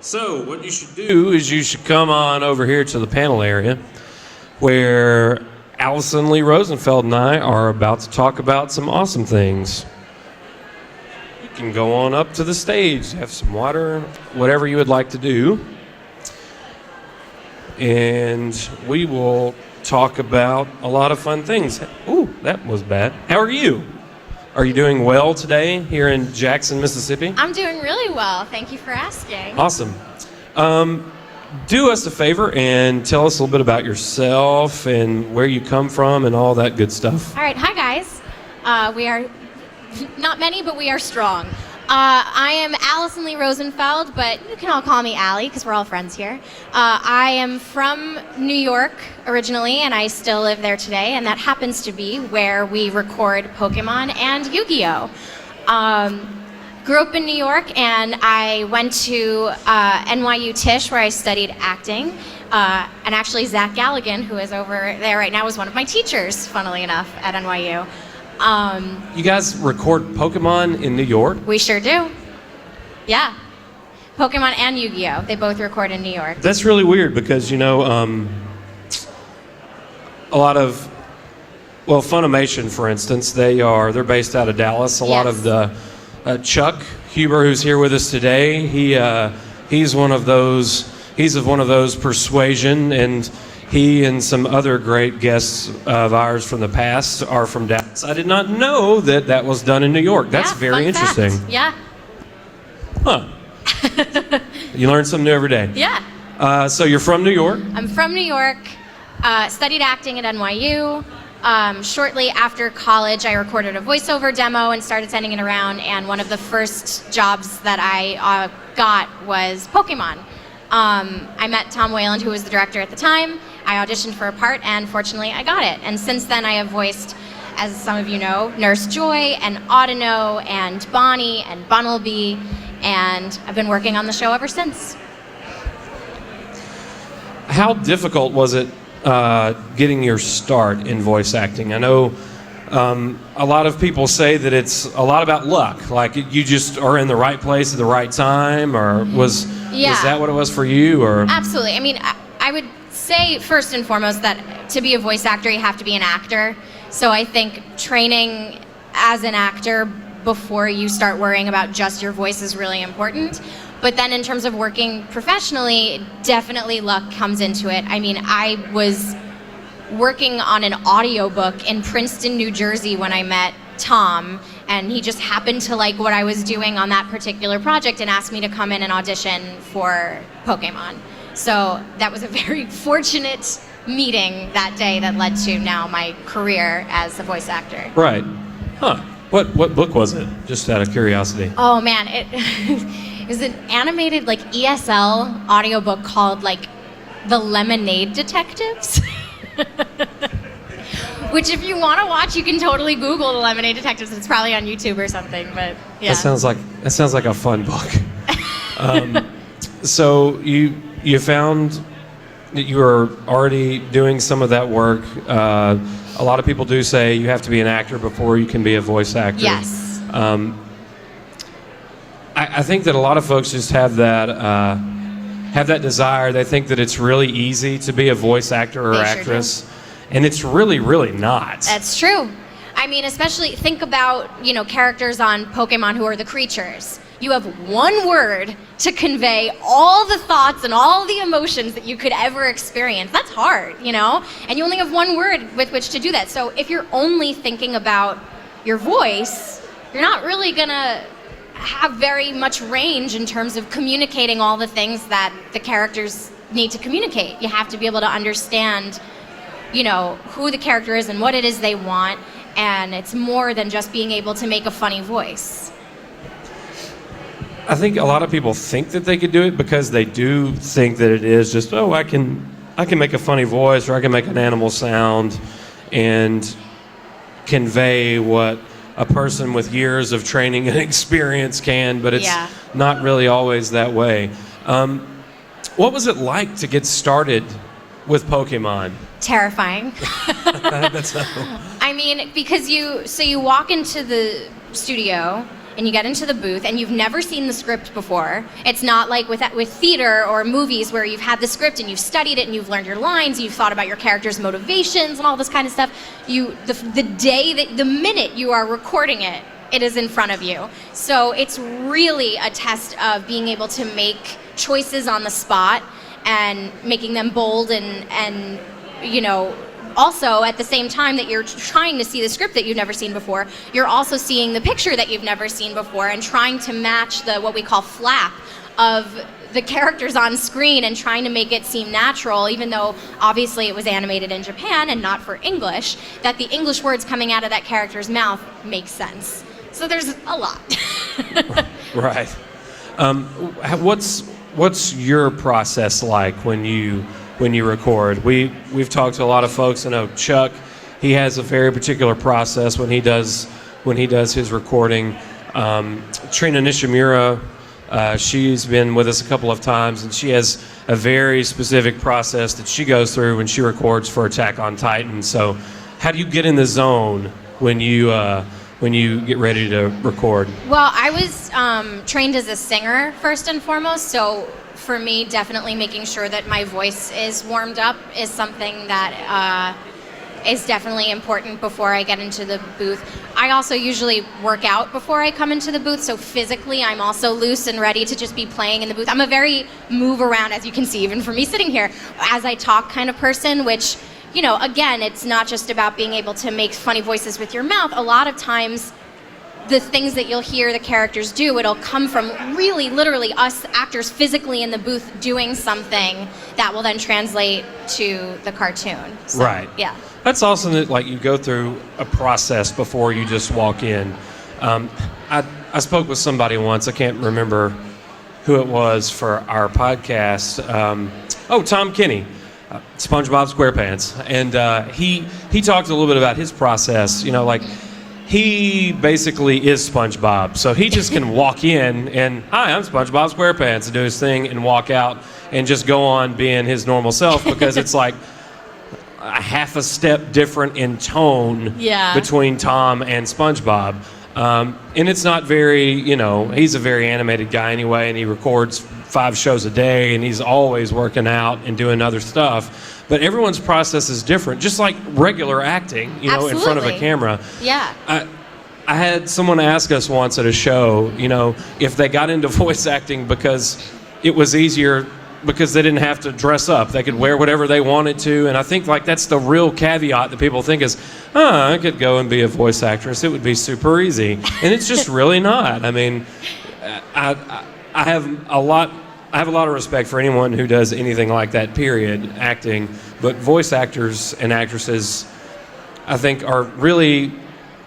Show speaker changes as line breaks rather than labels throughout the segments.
So what you should do is you should come on over here to the panel area where Alyson Leigh Rosenfeld and I are about to talk about some awesome things. You can go on up to the stage, have some water, whatever you would like to do. And we will talk about a lot of fun things. Ooh, that was bad. How are you? Are you doing well today here in Jackson, Mississippi?
I'm doing really well. Thank you for asking.
Awesome. Do us a favor and tell us a little bit about yourself and where you come from and all that good stuff.
All right. Hi, guys. We are not many, but we are strong. I am Alyson Leigh Rosenfeld, but you can all call me Allie because we're all friends here. I am from New York originally, and I still live there today, and that happens to be where we record Pokemon and Yu-Gi-Oh! Grew up in New York, and I went to NYU Tisch, where I studied acting. And actually, Zach Galligan, who is over there right now, was one of my teachers, funnily enough, at NYU.
You guys record Pokemon in New York?
We sure do. Yeah. Pokemon and Yu-Gi-Oh! They both record in New York.
That's really weird because, a lot of, Funimation, for instance, they're based out of Dallas. A lot of the Chuck Huber, who's here with us today, he's one of those Persuasion, and he and some other great guests of ours from the past are from Dallas. I did not know that was done in New York. That's very interesting.
Fact. Yeah.
Huh. You learn something new every day.
Yeah.
So you're from New York?
I'm from New York. Studied acting at NYU. Shortly after college, I recorded a voiceover demo and started sending it around. And one of the first jobs that I got was Pokemon. I met Tom Wayland, who was the director at the time. I auditioned for a part, and fortunately, I got it. And since then, I have voiced, as some of you know, Nurse Joy and Audino and Bonnie and Bunnelby, and I've been working on the show ever since.
How difficult was it getting your start in voice acting? I know a lot of people say that it's a lot about luck, like you just are in the right place at the right time, or was that what it was for you? Or
Absolutely. I mean, I would say first and foremost that to be a voice actor, you have to be an actor. So I think training as an actor before you start worrying about just your voice is really important. But then in terms of working professionally, definitely luck comes into it. I mean, I was working on an audiobook in Princeton, New Jersey when I met Tom, and he just happened to like what I was doing on that particular project and asked me to come in and audition for Pokemon. So that was a very fortunate meeting that day that led to now my career as a voice actor.
Right. Huh. What book was it? Just out of curiosity.
Oh man, it was an animated like ESL audiobook called like The Lemonade Detectives. Which if you want to watch, you can totally Google The Lemonade Detectives. It's probably on YouTube or something, but yeah.
That sounds like a fun book. So you found that you were already doing some of that work. A lot of people do say you have to be an actor before you can be a voice actor.
Yes.
I think that a lot of folks just have that desire. They think that it's really easy to be a voice actor or actress, and it's really, really not.
That's true. I mean, especially think about, characters on Pokemon who are the creatures. You have one word to convey all the thoughts and all the emotions that you could ever experience. That's hard, and you only have one word with which to do that. So if you're only thinking about your voice, you're not really gonna have very much range in terms of communicating all the things that the characters need to communicate. You have to be able to understand, who the character is and what it is they want, and it's more than just being able to make a funny voice.
I think a lot of people think that they could do it because they do think that it is just, I can make a funny voice, or I can make an animal sound and convey what a person with years of training and experience can, but it's not really always that way. What was it like to get started with Pokemon?
Terrifying.
That's
I mean, because you walk into the studio, and you get into the booth and you've never seen the script before. It's not like with theater or movies where you've had the script and you've studied it and you've learned your lines, you've thought about your character's motivations and all this kind of stuff. The minute you are recording it, it is in front of you. So it's really a test of being able to make choices on the spot and making them bold and also at the same time that you're trying to see the script that you've never seen before, you're also seeing the picture that you've never seen before and trying to match what we call flap of the characters on screen and trying to make it seem natural, even though obviously it was animated in Japan and not for English, that the English words coming out of that character's mouth make sense. So there's a lot.
Right. What's your process like when you record? We've talked to a lot of folks. I know Chuck, he has a very particular process when he does his recording. Trina Nishimura, she's been with us a couple of times, and she has a very specific process that she goes through when she records for Attack on Titan. So how do you get in the zone when you get ready to record?
Well, I was trained as a singer first and foremost, so for me, definitely making sure that my voice is warmed up is something that is definitely important before I get into the booth. I also usually work out before I come into the booth, so physically I'm also loose and ready to just be playing in the booth. I'm a very move around, as you can see, even for me sitting here, as I talk kind of person, which, again, it's not just about being able to make funny voices with your mouth. A lot of times, the things that you'll hear the characters do, it'll come from really literally us actors physically in the booth doing something that will then translate to the cartoon. So,
right.
Yeah.
That's awesome that you go through a process before you just walk in. I spoke with somebody once, I can't remember who it was for our podcast. Tom Kenny, SpongeBob SquarePants. And he talked a little bit about his process, he basically is SpongeBob, so he just can walk in and, hi, I'm SpongeBob SquarePants, and do his thing and walk out and just go on being his normal self, because it's like a half a step different in tone between Tom and SpongeBob. And it's not very, he's a very animated guy anyway, and he records 5 shows a day, and he's always working out and doing other stuff. But everyone's process is different, just like regular acting,
Absolutely.
In front of a camera.
Yeah.
I had someone ask us once at a show, if they got into voice acting because it was easier because they didn't have to dress up. They could wear whatever they wanted to. And I think that's the real caveat that people think is, I could go and be a voice actress. It would be super easy. And it's just really not. I mean, I have a lot of respect for anyone who does anything like that, period, acting. But voice actors and actresses, I think, are really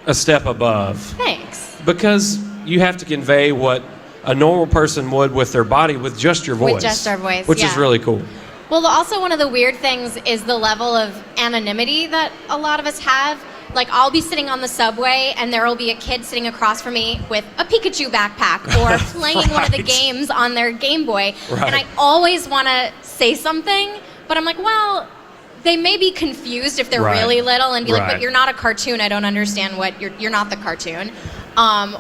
a step above.
Thanks.
Because you have to convey what a normal person would with their body with just your voice.
With just our voice,
which is really cool.
Well, also one of the weird things is the level of anonymity that a lot of us have. I'll be sitting on the subway and there will be a kid sitting across from me with a Pikachu backpack or playing one of the games on their Game Boy.
Right.
And I always want to say something, but I'm like, well, they may be confused if they're really little and be like, but you're not a cartoon. I don't understand what you're not the cartoon.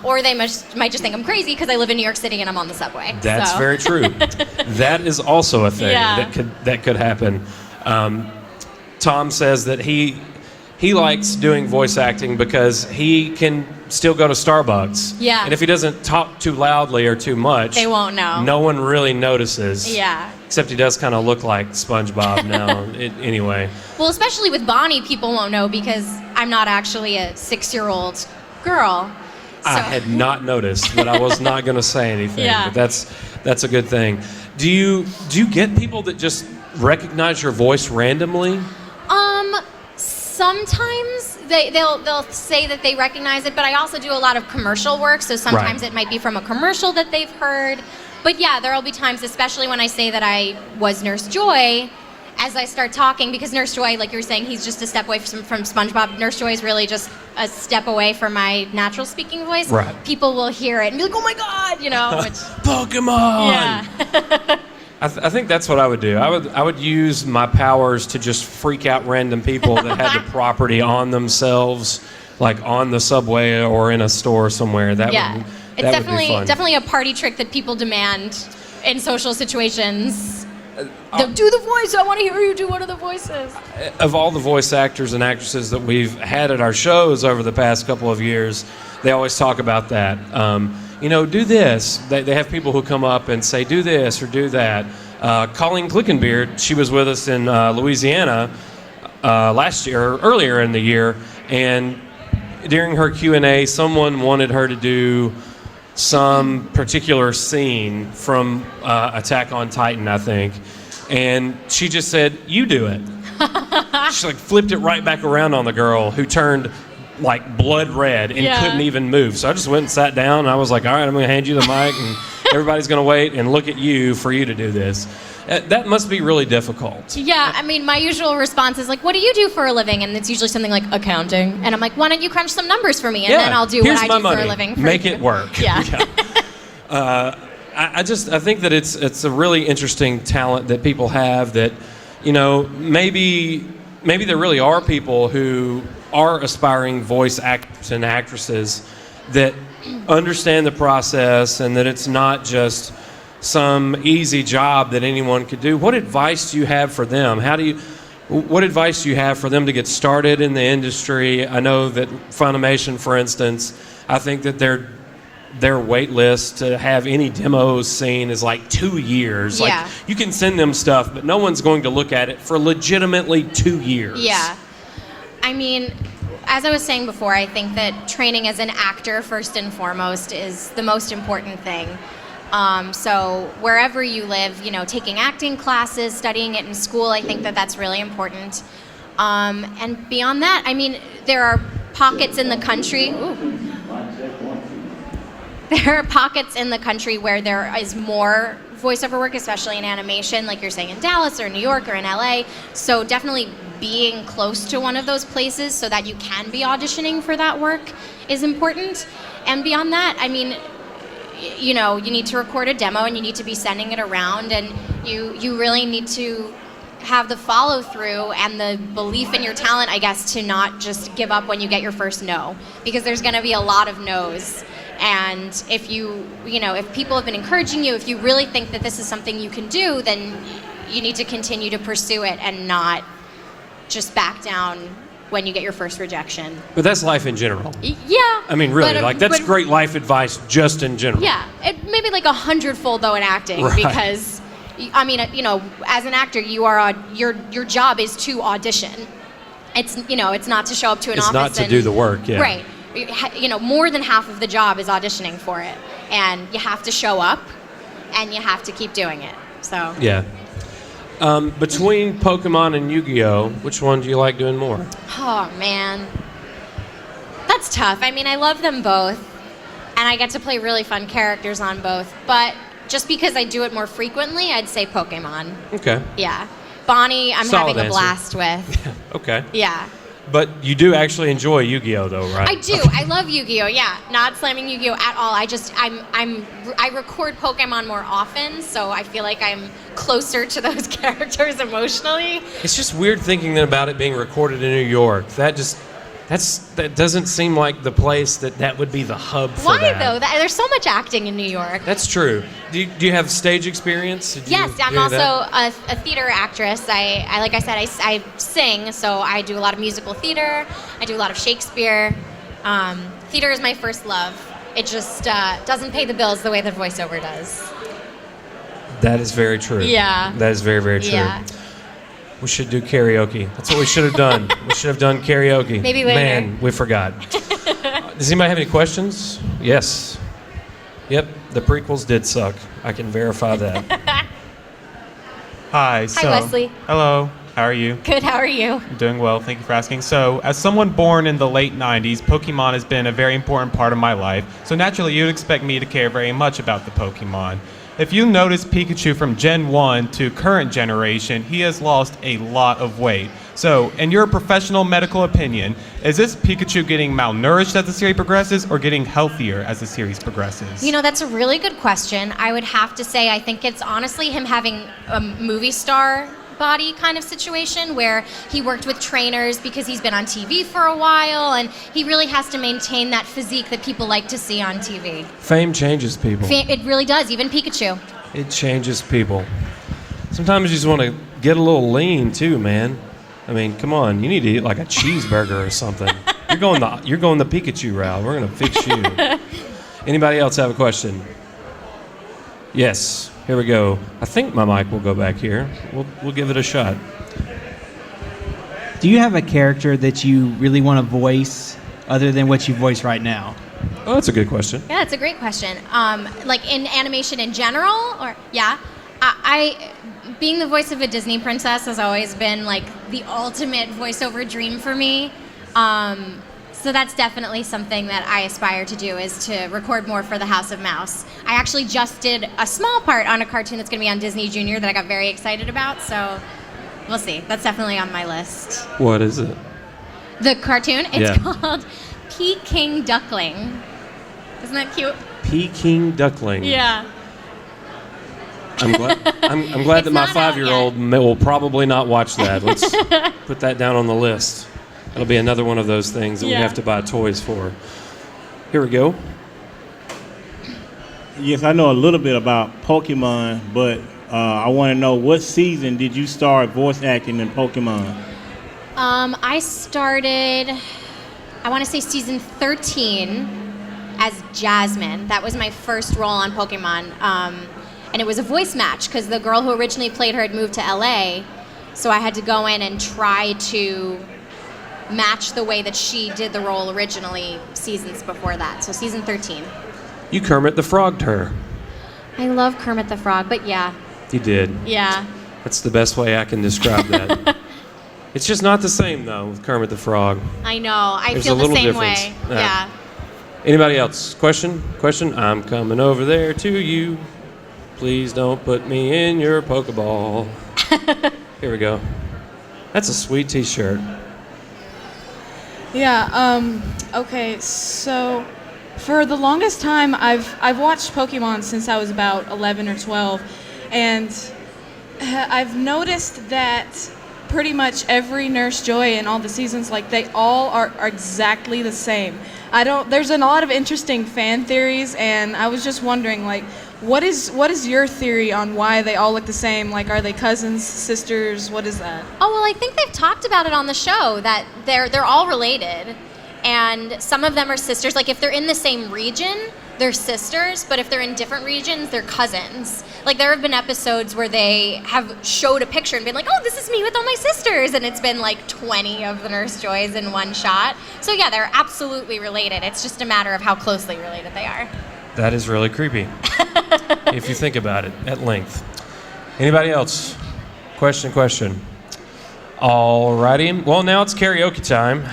Or they might just think I'm crazy because I live in New York City and I'm on the subway.
That's very true. That is also a thing that could happen. Tom says that he likes doing voice acting because he can still go to Starbucks. Yeah. And if he doesn't talk too loudly or too much,
they won't know.
No one really notices.
Yeah.
Except he does kind of look like SpongeBob now. Anyway.
Well, especially with Bonnie, people won't know because I'm not actually a 6-year-old girl. So.
I had not noticed, but I was not going to say anything.
Yeah.
But that's a good thing. Do you get people that just recognize your voice randomly?
Sometimes they'll say that they recognize it, but I also do a lot of commercial work, so sometimes it might be from a commercial that they've heard. But yeah, there will be times, especially when I say that I was Nurse Joy, as I start talking, because Nurse Joy, like you were saying, he's just a step away from SpongeBob. Nurse Joy is really just a step away from my natural speaking voice. Right. People will hear it and be like, oh my God, which...
Pokemon!
Yeah.
I think that's what I would do. I would use my powers to just freak out random people that had the property on themselves, like on the subway or in a store somewhere.
It's
That would be fun.
definitely a party trick that people demand in social situations. Do the voice. I want to hear you do one of the voices.
Of all the voice actors and actresses that we've had at our shows over the past couple of years, they always talk about that. Do this. They have people who come up and say, do this or do that. Colleen Clickenbeard, she was with us in Louisiana last year, or earlier in the year, and during her Q&A, someone wanted her to do some particular scene from Attack on Titan, I think, and she just said, you do it. She flipped it right back around on the girl, who turned blood red and couldn't even move. So I just went and sat down, and I was like, all right, I'm going to hand you the mic, and everybody's going to wait and look at you for you to do this. That must be really difficult.
Yeah, I mean, my usual response is what do you do for a living? And it's usually something like accounting. And I'm like, why don't you crunch some numbers for me? And then I'll do what I do for a living.
Make it work.
Yeah.
I think that it's a really interesting talent that people have that, maybe there really are people who are aspiring voice actors and actresses that understand the process and that it's not just some easy job that anyone could do. What advice do you have for them? What advice do you have for them to get started in the industry? I know that Funimation, for instance, I think that their wait list to have any demos seen is 2 years.
Yeah.
You can send them stuff, but no one's going to look at it for legitimately 2 years.
Yeah. I mean, as I was saying before, I think that training as an actor, first and foremost, is the most important thing. So wherever you live, taking acting classes, studying it in school, I think that that's really important. And beyond that, I mean, there are pockets in the country. There are pockets in the country where there is more voiceover work, especially in animation, like you're saying in Dallas or New York or in LA. So definitely being close to one of those places so that you can be auditioning for that work is important. And beyond that, I mean, you need to record a demo and you need to be sending it around, and you really need to have the follow through and the belief in your talent, I guess, to not just give up when you get your first no, because there's going to be a lot of no's. And if if people have been encouraging you, if you really think that this is something you can do, then you need to continue to pursue it and not just back down when you get your first rejection.
But that's life in general.
Yeah.
I mean, really, that's great life advice just in general.
Yeah, it maybe 100-fold though in acting,
right.
Because I mean, as an actor, you are your job is to audition. It's it's not to show up to an office.
It's not to do the work. Yeah.
Right. More than half of the job is auditioning for it, and you have to show up, and you have to keep doing it. So. Yeah.
Between Pokemon and Yu-Gi-Oh, which one do you like doing more?
Oh, man. That's tough. I mean, I love them both, and I get to play really fun characters on both, but just because I do it more frequently, I'd say Pokemon.
Okay.
Yeah. Bonnie, I'm
Solid
having a
answer.
blast with.
Okay.
Yeah.
But you do actually enjoy Yu-Gi-Oh, though, right?
I do. I love Yu-Gi-Oh. Yeah, not slamming Yu-Gi-Oh at all. I record Pokemon more often, so I feel like I'm closer to those characters emotionally.
It's just weird thinking about it being recorded in New York. That doesn't seem like the place that would be the hub for
Why,
that.
though? There's so much acting in New York.
That's true. Do you have stage experience?
Yes, I'm also a theater actress. Like I said, I sing, so I do a lot of musical theater. I do a lot of Shakespeare. Theater is my first love. It just doesn't pay the bills the way that voiceover does.
That is very true.
Yeah.
That is very, very true.
Yeah.
We should do karaoke. That's what we should have done. We should have done karaoke.
Maybe later.
Man, we forgot. Does anybody have any questions? Yes. Yep, the prequels did suck. I can verify that.
Hi,
Wesley.
Hello, how are you?
Good, how are you?
I'm doing well, thank you for asking. So, as someone born in the late 90s, Pokemon has been a very important part of my life. So naturally, you'd expect me to care very much about the Pokemon. If you notice Pikachu from Gen 1 to current generation, he has lost a lot of weight. So, in your professional medical opinion, is this Pikachu getting malnourished as the series progresses or getting healthier as the series progresses?
That's a really good question. I would have to say I think it's honestly him having a movie star body kind of situation where he worked with trainers because he's been on TV for a while, and he really has to maintain that physique that people like to see on TV.
Fame changes people.
It really does, even Pikachu.
It changes people. Sometimes you just want to get a little lean too, man. I mean, come on, you need to eat like a cheeseburger or something. You're going the Pikachu route. We're gonna fix you. Anybody else have a question? Yes, here we go. I think my mic will go back here. We'll give it a shot.
Do you have a character that you really want to voice other than what you voice right now?
Oh, that's a good question.
Yeah, it's a great question. Like in animation in general, or yeah, I being the voice of a Disney princess has always been like the ultimate voiceover dream for me. So that's definitely something that I aspire to do, is to record more for the House of Mouse. I actually just did a small part on a cartoon that's going to be on Disney Junior that I got very excited about. So we'll see. That's definitely on my list.
What is it?
The cartoon? It's
Yeah.
called Peking Duckling. Isn't that cute?
Peking Duckling.
Yeah.
I'm glad
It's
that my
not out
5-year-old will probably not watch that. Let's put that down on the list. That'll be another one of those things that we have to buy toys for. Here we go.
Yes, I know a little bit about Pokemon, but I want to know, what season did you start voice acting in Pokemon?
I started, I want to say season 13 as Jasmine. That was my first role on Pokemon. And it was a voice match because the girl who originally played her had moved to LA. So I had to go in and try to match the way that she did the role originally seasons before that. So season 13.
You Kermit the Frogged her.
I love Kermit the Frog, but yeah.
You did.
Yeah.
That's the best way I can describe that. It's just not the same, though, with Kermit the Frog.
I know. I
There's
feel
a
the
little
same
difference.
way.
Yeah.
Yeah.
Anybody else? Question? I'm coming over there to you. Please don't put me in your Pokeball. Here we go. That's a sweet T-shirt.
Yeah, okay, so for the longest time I've watched Pokemon since I was about 11 or 12, and I've noticed that pretty much every Nurse Joy in all the seasons, like, they all are exactly the same. There's a lot of interesting fan theories, and I was just wondering, like, what is your theory on why they all look the same? Like, are they cousins, sisters? What is that?
Oh, well, I think they've talked about it on the show, that they're all related, and some of them are sisters. Like, if they're in the same region, they're sisters, but if they're in different regions, they're cousins. Like, there have been episodes where they have showed a picture and been like, oh, this is me with all my sisters, and it's been like 20 of the Nurse Joys in one shot. So yeah, they're absolutely related. It's just a matter of how closely related they are.
That is really creepy, if you think about it at length. Anybody else? Question. All righty. Well, now it's karaoke time.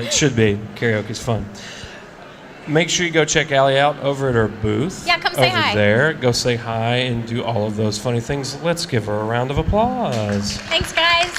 It should be. Karaoke's fun. Make sure you go check Allie out over at her booth.
Yeah, come say
over
hi.
there. Go say hi and do all of those funny things. Let's give her a round of applause.
Thanks, guys.